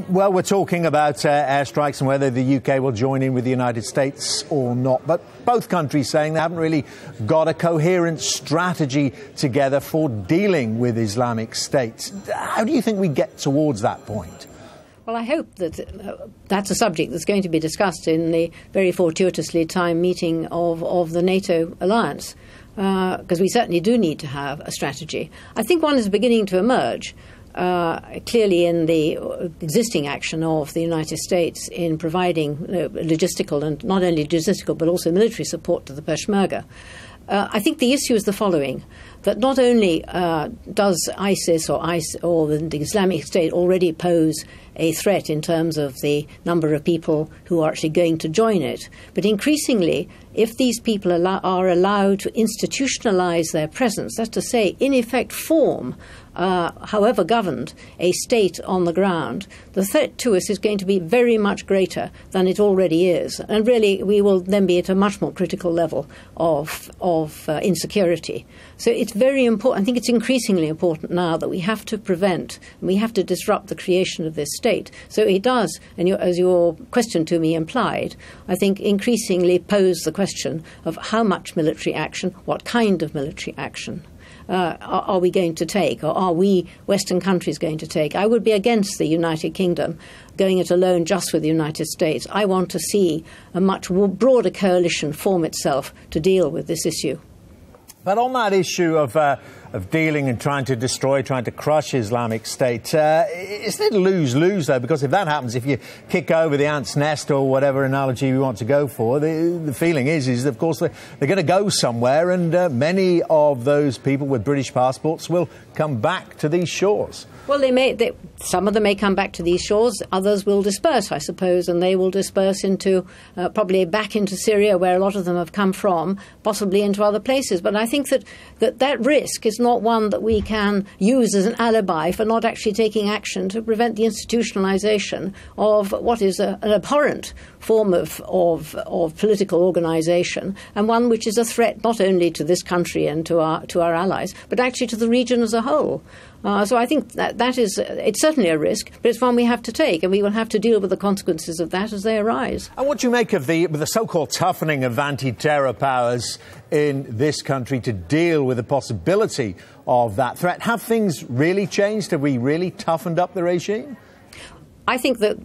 Well, we're talking about airstrikes and whether the UK will join in with the United States or not. But both countries saying they haven't really got a coherent strategy together for dealing with Islamic State. How do you think we get towards that point? Well, I hope that that's a subject that's going to be discussed in the very fortuitously timed meeting of the NATO alliance, because we certainly do need to have a strategy. I think one is beginning to emerge. Clearly in the existing action of the United States in providing logistical and not only logistical but also military support to the Peshmerga. I think the issue is the following, that not only does ISIS or the Islamic State already pose a threat in terms of the number of people who are actually going to join it, but increasingly, if these people are allowed to institutionalize their presence, that's to say, in effect form, however governed, a state on the ground, the threat to us is going to be very much greater than it already is. And really, we will then be at a much more critical level of insecurity. So it's very important. I think it's increasingly important now that we have to prevent, and we have to disrupt the creation of this state. So it does, and as your question to me implied, I think increasingly pose the question of how much military action, what kind of military action are we going to take, or are we Western countries going to take? I would be against the United Kingdom going it alone just with the United States. I want to see a much broader coalition form itself to deal with this issue. But on that issue of dealing and trying to destroy, trying to crush Islamic State, isn't it lose-lose, though? Because if that happens, if you kick over the ant's nest or whatever analogy we want to go for, the feeling is of course, they're going to go somewhere, and many of those people with British passports will come back to these shores. Well, some of them may come back to these shores, others will disperse, I suppose, and they will disperse into probably back into Syria, where a lot of them have come from, possibly into other places. But I think that risk is not one that we can use as an alibi for not actually taking action to prevent the institutionalization of what is an abhorrent form of political organization, and one which is a threat not only to this country and to our allies, but actually to the region as a whole. So I think it's certainly a risk, but it's one we have to take, and we will have to deal with the consequences of that as they arise. And what do you make of the so-called toughening of anti-terror powers in this country to deal with the possibility of that threat? Have things really changed? Have we really toughened up the regime? I think that,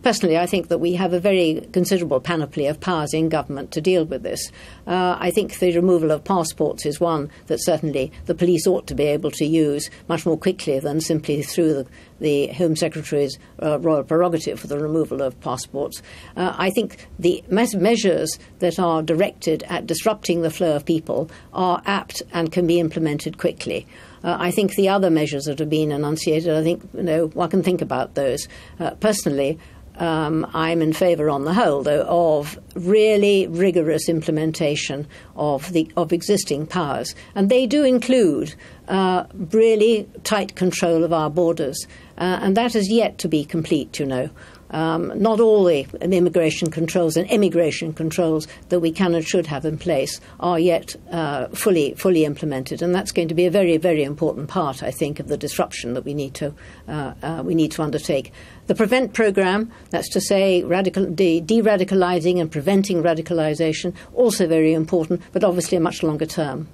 personally, I think that we have a very considerable panoply of powers in government to deal with this. I think the removal of passports is one that certainly the police ought to be able to use much more quickly than simply through the Home Secretary's royal prerogative for the removal of passports. I think the measures that are directed at disrupting the flow of people are apt and can be implemented quickly. I think the other measures that have been enunciated, I think, one can think about those. Personally, I'm in favour on the whole, though, of really rigorous implementation of existing powers. And they do include really tight control of our borders. And that is yet to be complete, Not all the immigration controls and immigration controls that we can and should have in place are yet fully implemented, and that's going to be a very, very important part, I think, of the disruption that we need to undertake. The PREVENT programme, that's to say de-radicalising and preventing radicalisation, also very important, but obviously a much longer term.